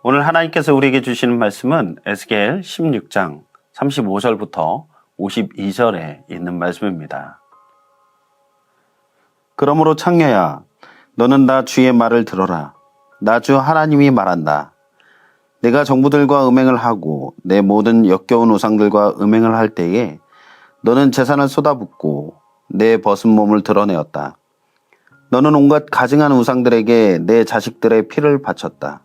오늘 하나님께서 우리에게 주시는 말씀은 에스겔 16장 35절부터 52절에 있는 말씀입니다. 그러므로 창녀야, 너는 나 주의 말을 들어라. 나 주 하나님이 말한다. 내가 정부들과 음행을 하고 내 모든 역겨운 우상들과 음행을 할 때에 너는 제산을 쏟아붓고 내 벗은 몸을 드러내었다. 너는 온갖 가증한 우상들에게 내 자식들의 피를 바쳤다.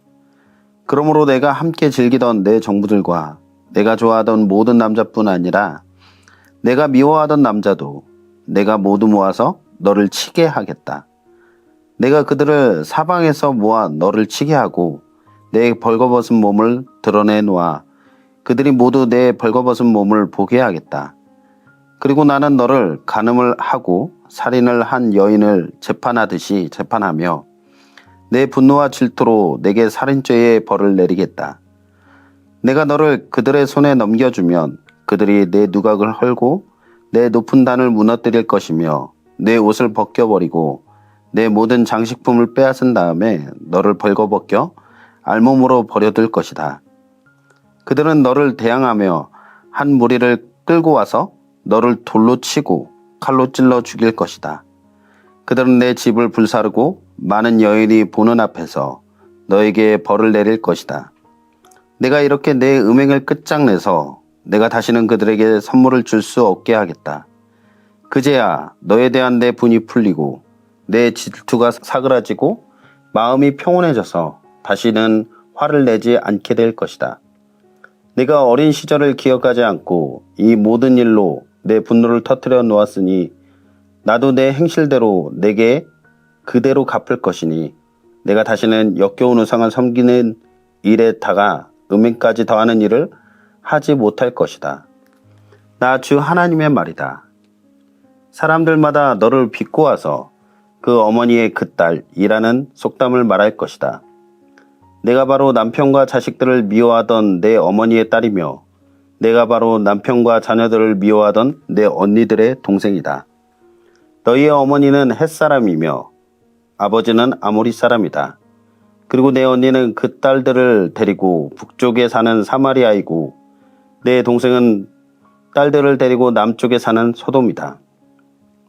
그러므로 내가 함께 즐기던 내 정부들과 내가 좋아하던 모든 남자뿐 아니라 내가 미워하던 남자도 내가 모두 모아서 너를 치게 하겠다. 내가 그들을 사방에서 모아 너를 치게 하고 내 벌거벗은 몸을 드러내 놓아 그들이 모두 내 벌거벗은 몸을 보게 하겠다. 그리고 나는 너를 간음을 하고 살인을 한 여인을 재판하듯이 재판하며 내 분노와 질투로 내게 살인죄의 벌을 내리겠다. 내가 너를 그들의 손에 넘겨주면 그들이 내 누각을 헐고 내 높은 단을 무너뜨릴 것이며 내 옷을 벗겨버리고 내 모든 장식품을 빼앗은 다음에 너를 벌거벗겨 알몸으로 버려둘 것이다. 그들은 너를 대항하며 한 무리를 끌고 와서 너를 돌로 치고 칼로 찔러 죽일 것이다. 그들은 내 집을 불사르고 많은 여인이 보는 앞에서 너에게 벌을 내릴 것이다. 내가 이렇게 내 음행을 끝장내서 내가 다시는 그들에게 선물을 줄 수 없게 하겠다. 그제야 너에 대한 내 분이 풀리고 내 질투가 사그라지고 마음이 평온해져서 다시는 화를 내지 않게 될 것이다. 내가 어린 시절을 기억하지 않고 이 모든 일로 내 분노를 터뜨려 놓았으니 나도 내 행실대로 내게 그대로 갚을 것이니 내가 다시는 역겨운 우상을 섬기는 일에다가 음행까지 더하는 일을 하지 못할 것이다. 나 주 하나님의 말이다. 사람들마다 너를 비꼬아서 그 어머니의 그 딸이라는 속담을 말할 것이다. 내가 바로 남편과 자식들을 미워하던 내 어머니의 딸이며 내가 바로 남편과 자녀들을 미워하던 내 언니들의 동생이다. 너희의 어머니는 햇사람이며 아버지는 아모리 사람이다. 그리고 내 언니는 그 딸들을 데리고 북쪽에 사는 사마리아이고 내 동생은 딸들을 데리고 남쪽에 사는 소돔이다.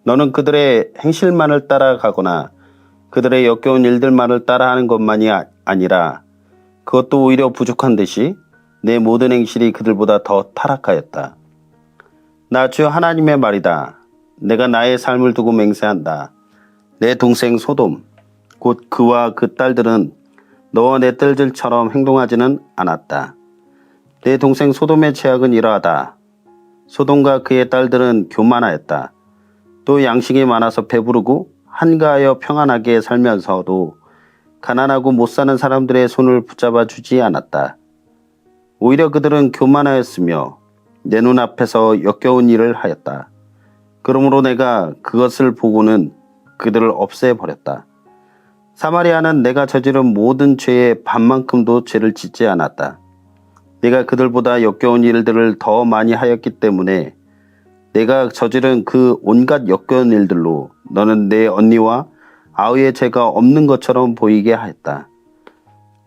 너는 그들의 행실만을 따라가거나 그들의 역겨운 일들만을 따라하는 것만이 아니라 그것도 오히려 부족한 듯이 내 모든 행실이 그들보다 더 타락하였다. 나 주 하나님의 말이다. 내가 나의 삶을 두고 맹세한다. 내 동생 소돔, 곧 그와 그 딸들은 너와 내 딸들처럼 행동하지는 않았다. 내 동생 소돔의 죄악은 이러하다. 소돔과 그의 딸들은 교만하였다. 또 양식이 많아서 배부르고 한가하여 평안하게 살면서도 가난하고 못 사는 사람들의 손을 붙잡아 주지 않았다. 오히려 그들은 교만하였으며 내 눈앞에서 역겨운 일을 하였다. 그러므로 내가 그것을 보고는 그들을 없애버렸다. 사마리아는 내가 저지른 모든 죄의 반만큼도 죄를 짓지 않았다. 내가 그들보다 역겨운 일들을 더 많이 하였기 때문에 내가 저지른 그 온갖 역겨운 일들로 너는 내 언니와 아우의 죄가 없는 것처럼 보이게 하였다.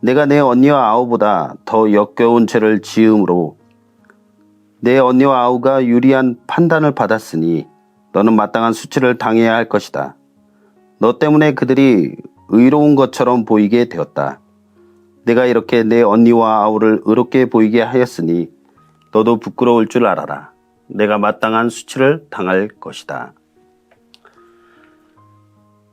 내가 내 언니와 아우보다 더 역겨운 죄를 지음으로 내 언니와 아우가 유리한 판단을 받았으니 너는 마땅한 수치를 당해야 할 것이다. 너 때문에 그들이 의로운 것처럼 보이게 되었다. 내가 이렇게 내 언니와 아우를 의롭게 보이게 하였으니 너도 부끄러울 줄 알아라. 내가 마땅한 수치를 당할 것이다.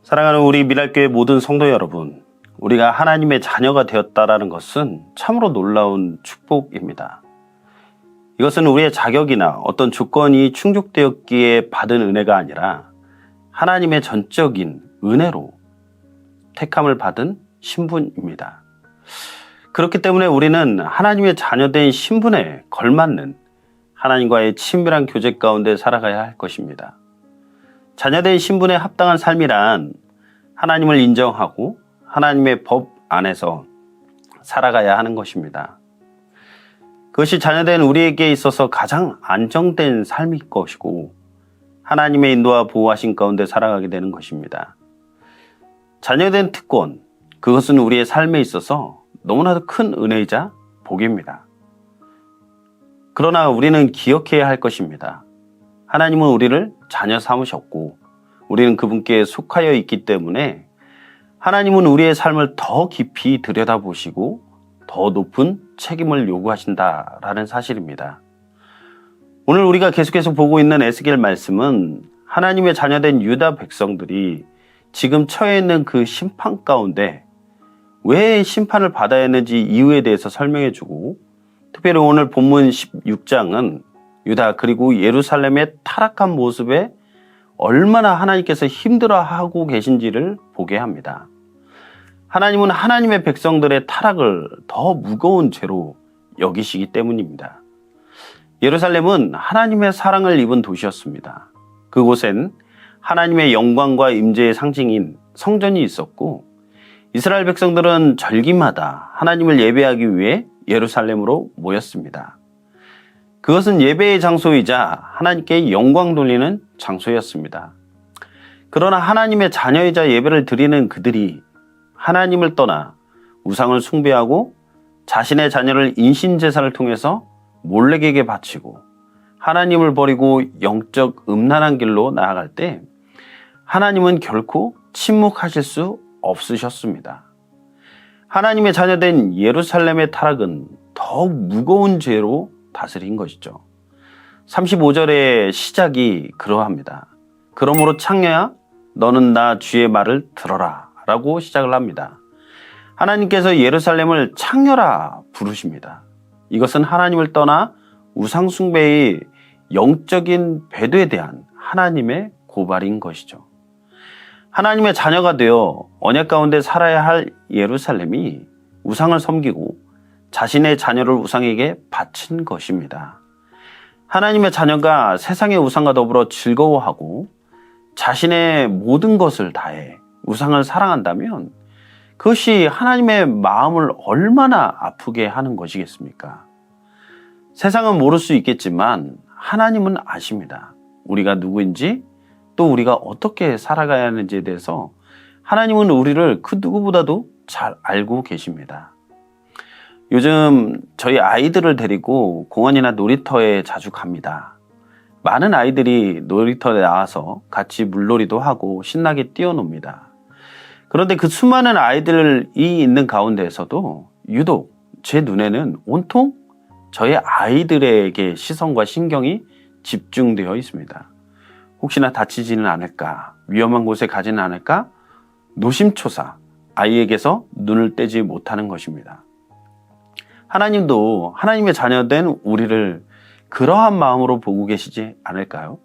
사랑하는 우리 미랄교회 모든 성도 여러분, 우리가 하나님의 자녀가 되었다라는 것은 참으로 놀라운 축복입니다. 이것은 우리의 자격이나 어떤 조건이 충족되었기에 받은 은혜가 아니라 하나님의 전적인 은혜로 택함을 받은 신분입니다. 그렇기 때문에 우리는 하나님의 자녀된 신분에 걸맞는 하나님과의 친밀한 교제 가운데 살아가야 할 것입니다. 자녀된 신분에 합당한 삶이란 하나님을 인정하고 하나님의 법 안에서 살아가야 하는 것입니다. 그것이 자녀된 우리에게 있어서 가장 안정된 삶일 것이고 하나님의 인도와 보호하심 가운데 살아가게 되는 것입니다. 자녀된 특권, 그것은 우리의 삶에 있어서 너무나도 큰 은혜이자 복입니다. 그러나 우리는 기억해야 할 것입니다. 하나님은 우리를 자녀 삼으셨고 우리는 그분께 속하여 있기 때문에 하나님은 우리의 삶을 더 깊이 들여다보시고 더 높은 책임을 요구하신다라는 사실입니다. 오늘 우리가 계속해서 보고 있는 에스겔 말씀은 하나님의 자녀된 유다 백성들이 지금 처해 있는 그 심판 가운데 왜 심판을 받아야 했는지 이유에 대해서 설명해 주고, 특별히 오늘 본문 16장은 유다 그리고 예루살렘의 타락한 모습에 얼마나 하나님께서 힘들어하고 계신지를 보게 합니다. 하나님은 하나님의 백성들의 타락을 더 무거운 죄로 여기시기 때문입니다. 예루살렘은 하나님의 사랑을 입은 도시였습니다. 그곳엔 하나님의 영광과 임재의 상징인 성전이 있었고 이스라엘 백성들은 절기마다 하나님을 예배하기 위해 예루살렘으로 모였습니다. 그것은 예배의 장소이자 하나님께 영광 돌리는 장소였습니다. 그러나 하나님의 자녀이자 예배를 드리는 그들이 하나님을 떠나 우상을 숭배하고 자신의 자녀를 인신제사를 통해서 몰렉에게 바치고 하나님을 버리고 영적 음란한 길로 나아갈 때 하나님은 결코 침묵하실 수 없으셨습니다. 하나님의 자녀된 예루살렘의 타락은 더욱 무거운 죄로 다스린 것이죠. 35절의 시작이 그러합니다. 그러므로 창녀야 너는 나 주의 말을 들어라 라고 시작을 합니다. 하나님께서 예루살렘을 창녀라 부르십니다. 이것은 하나님을 떠나 우상 숭배의 영적인 배도에 대한 하나님의 고발인 것이죠. 하나님의 자녀가 되어 언약 가운데 살아야 할 예루살렘이 우상을 섬기고 자신의 자녀를 우상에게 바친 것입니다. 하나님의 자녀가 세상의 우상과 더불어 즐거워하고 자신의 모든 것을 다해 우상을 사랑한다면 그것이 하나님의 마음을 얼마나 아프게 하는 것이겠습니까? 세상은 모를 수 있겠지만 하나님은 아십니다. 우리가 누구인지 또 우리가 어떻게 살아가야 하는지에 대해서 하나님은 우리를 그 누구보다도 잘 알고 계십니다. 요즘 저희 아이들을 데리고 공원이나 놀이터에 자주 갑니다. 많은 아이들이 놀이터에 나와서 같이 물놀이도 하고 신나게 뛰어놉니다. 그런데 그 수많은 아이들이 있는 가운데에서도 유독 제 눈에는 온통 저의 아이들에게 시선과 신경이 집중되어 있습니다. 혹시나 다치지는 않을까, 위험한 곳에 가지는 않을까, 노심초사 아이에게서 눈을 떼지 못하는 것입니다. 하나님도 하나님의 자녀된 우리를 그러한 마음으로 보고 계시지 않을까요?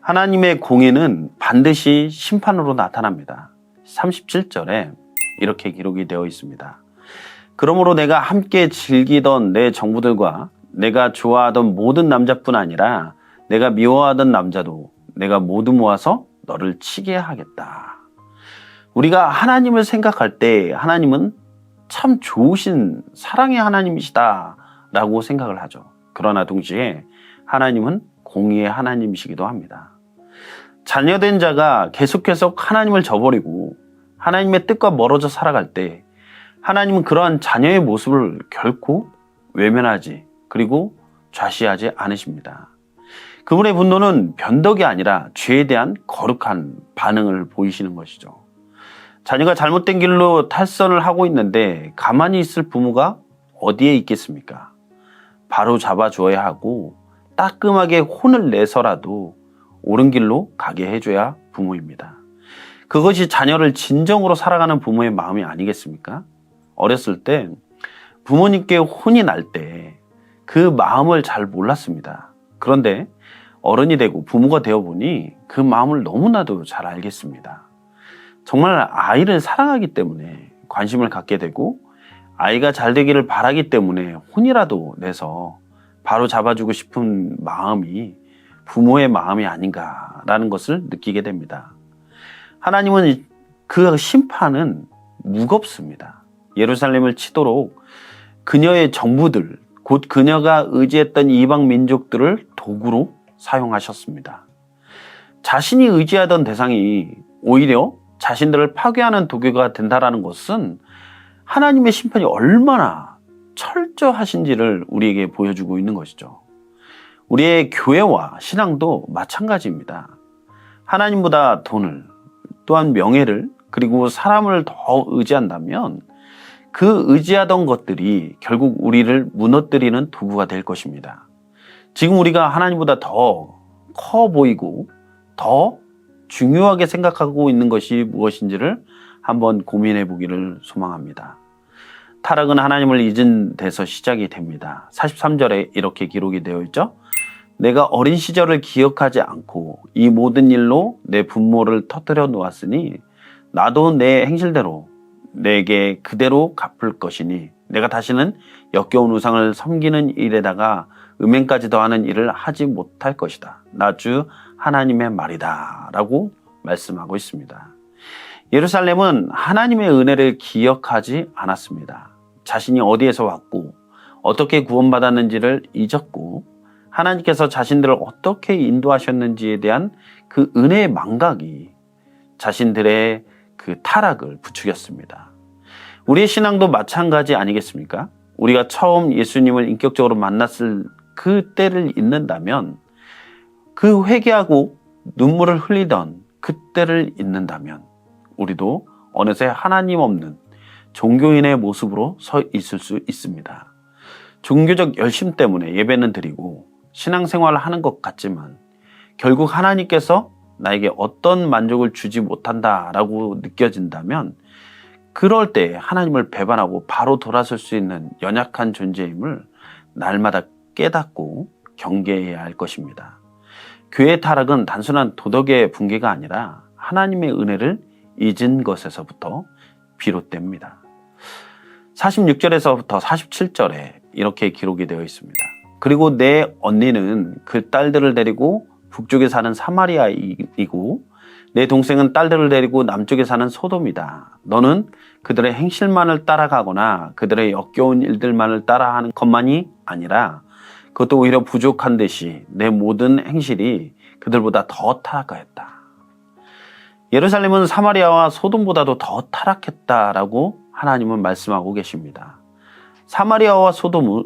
하나님의 공의는 반드시 심판으로 나타납니다. 37절에 이렇게 기록이 되어 있습니다. 그러므로 내가 함께 즐기던 내 정부들과 내가 좋아하던 모든 남자뿐 아니라 내가 미워하던 남자도 내가 모두 모아서 너를 치게 하겠다. 우리가 하나님을 생각할 때 하나님은 참 좋으신 사랑의 하나님이시다 라고 생각을 하죠. 그러나 동시에 하나님은 공의의 하나님이시기도 합니다. 자녀된 자가 계속해서 하나님을 저버리고 하나님의 뜻과 멀어져 살아갈 때 하나님은 그러한 자녀의 모습을 결코 외면하지 그리고 좌시하지 않으십니다. 그분의 분노는 변덕이 아니라 죄에 대한 거룩한 반응을 보이시는 것이죠. 자녀가 잘못된 길로 탈선을 하고 있는데 가만히 있을 부모가 어디에 있겠습니까? 바로 잡아주어야 하고 따끔하게 혼을 내서라도 옳은 길로 가게 해줘야 부모입니다. 그것이 자녀를 진정으로 살아가는 부모의 마음이 아니겠습니까? 어렸을 때 부모님께 혼이 날 때 그 마음을 잘 몰랐습니다. 그런데 어른이 되고 부모가 되어보니 그 마음을 너무나도 잘 알겠습니다. 정말 아이를 사랑하기 때문에 관심을 갖게 되고 아이가 잘 되기를 바라기 때문에 혼이라도 내서 바로 잡아주고 싶은 마음이 부모의 마음이 아닌가라는 것을 느끼게 됩니다. 하나님은 그 심판은 무겁습니다. 예루살렘을 치도록 그녀의 정부들, 곧 그녀가 의지했던 이방 민족들을 도구로 사용하셨습니다. 자신이 의지하던 대상이 오히려 자신들을 파괴하는 도구가 된다는 것은 하나님의 심판이 얼마나 철저하신지를 우리에게 보여주고 있는 것이죠. 우리의 교회와 신앙도 마찬가지입니다. 하나님보다 돈을, 또한 명예를, 그리고 사람을 더 의지한다면 그 의지하던 것들이 결국 우리를 무너뜨리는 도구가 될 것입니다. 지금 우리가 하나님보다 더 커 보이고 더 중요하게 생각하고 있는 것이 무엇인지를 한번 고민해 보기를 소망합니다. 타락은 하나님을 잊은 데서 시작이 됩니다. 43절에 이렇게 기록이 되어 있죠. 내가 어린 시절을 기억하지 않고 이 모든 일로 내 분모를 터뜨려 놓았으니 나도 내 행실대로 내게 그대로 갚을 것이니 내가 다시는 역겨운 우상을 섬기는 일에다가 음행까지 더하는 일을 하지 못할 것이다. 나 주 하나님의 말이다 라고 말씀하고 있습니다. 예루살렘은 하나님의 은혜를 기억하지 않았습니다. 자신이 어디에서 왔고 어떻게 구원받았는지를 잊었고 하나님께서 자신들을 어떻게 인도하셨는지에 대한 그 은혜의 망각이 자신들의 그 타락을 부추겼습니다. 우리의 신앙도 마찬가지 아니겠습니까? 우리가 처음 예수님을 인격적으로 만났을 그 때를 잊는다면, 그 회개하고 눈물을 흘리던 그때를 잊는다면 우리도 어느새 하나님 없는 종교인의 모습으로 서 있을 수 있습니다. 종교적 열심 때문에 예배는 드리고 신앙생활을 하는 것 같지만 결국 하나님께서 나에게 어떤 만족을 주지 못한다라고 느껴진다면 그럴 때 하나님을 배반하고 바로 돌아설 수 있는 연약한 존재임을 날마다 깨닫고 경계해야 할 것입니다. 교회의 타락은 단순한 도덕의 붕괴가 아니라 하나님의 은혜를 잊은 것에서부터 비롯됩니다. 46절에서부터 47절에 이렇게 기록이 되어 있습니다. 그리고 내 언니는 그 딸들을 데리고 북쪽에 사는 사마리아이고 내 동생은 딸들을 데리고 남쪽에 사는 소돔이다. 너는 그들의 행실만을 따라가거나 그들의 역겨운 일들만을 따라하는 것만이 아니라 그것도 오히려 부족한 듯이 내 모든 행실이 그들보다 더 타락하였다. 예루살렘은 사마리아와 소돔보다도 더 타락했다라고 하나님은 말씀하고 계십니다. 사마리아와 소돔은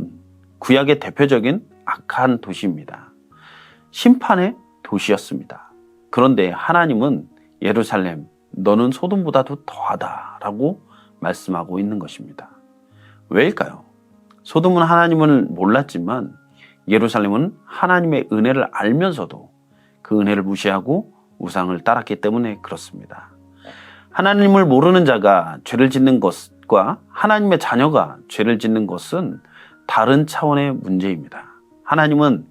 구약의 대표적인 악한 도시입니다. 심판의 도시였습니다. 그런데 하나님은 예루살렘, 너는 소돔보다도 더하다라고 말씀하고 있는 것입니다. 왜일까요? 소돔은 하나님을 몰랐지만 예루살렘은 하나님의 은혜를 알면서도 그 은혜를 무시하고 우상을 따랐기 때문에 그렇습니다. 하나님을 모르는 자가 죄를 짓는 것과 하나님의 자녀가 죄를 짓는 것은 다른 차원의 문제입니다. 하나님은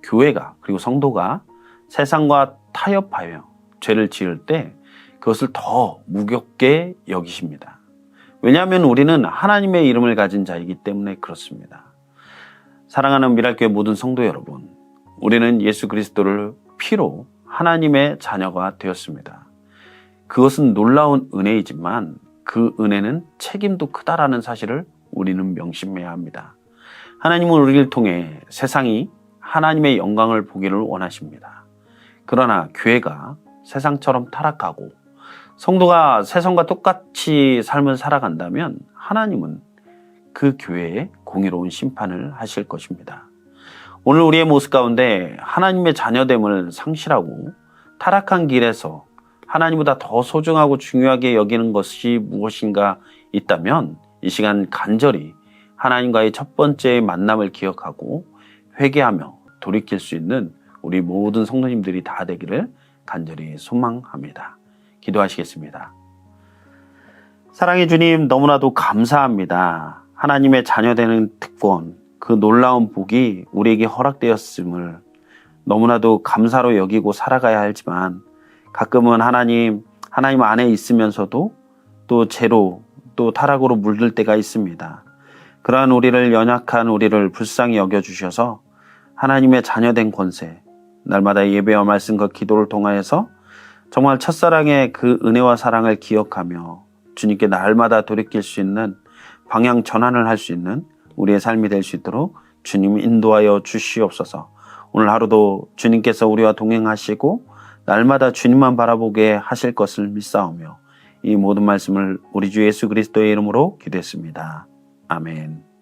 교회가 그리고 성도가 세상과 타협하여 죄를 지을 때 그것을 더 무겁게 여기십니다. 왜냐하면 우리는 하나님의 이름을 가진 자이기 때문에 그렇습니다. 사랑하는 미랄교회 모든 성도 여러분, 우리는 예수 그리스도를 피로 하나님의 자녀가 되었습니다. 그것은 놀라운 은혜이지만 그 은혜는 책임도 크다라는 사실을 우리는 명심해야 합니다. 하나님은 우리를 통해 세상이 하나님의 영광을 보기를 원하십니다. 그러나 교회가 세상처럼 타락하고 성도가 세상과 똑같이 삶을 살아간다면 하나님은 그 교회에 공의로운 심판을 하실 것입니다. 오늘 우리의 모습 가운데 하나님의 자녀됨을 상실하고 타락한 길에서 하나님보다 더 소중하고 중요하게 여기는 것이 무엇인가 있다면 이 시간 간절히 하나님과의 첫 번째 만남을 기억하고 회개하며 돌이킬 수 있는 우리 모든 성도님들이 다 되기를 간절히 소망합니다. 기도하시겠습니다. 사랑의 주님, 너무나도 감사합니다. 하나님의 자녀되는 특권, 그 놀라운 복이 우리에게 허락되었음을 너무나도 감사로 여기고 살아가야 하지만 가끔은 하나님 안에 있으면서도 또 죄로 또 타락으로 물들 때가 있습니다. 그러한 우리를, 연약한 우리를 불쌍히 여겨주셔서 하나님의 자녀된 권세, 날마다 예배와 말씀과 기도를 통하여서 정말 첫사랑의 그 은혜와 사랑을 기억하며 주님께 날마다 돌이킬 수 있는 방향 전환을 할 수 있는 우리의 삶이 될 수 있도록 주님 인도하여 주시옵소서. 오늘 하루도 주님께서 우리와 동행하시고 날마다 주님만 바라보게 하실 것을 믿사오며 이 모든 말씀을 우리 주 예수 그리스도의 이름으로 기도했습니다. 아멘.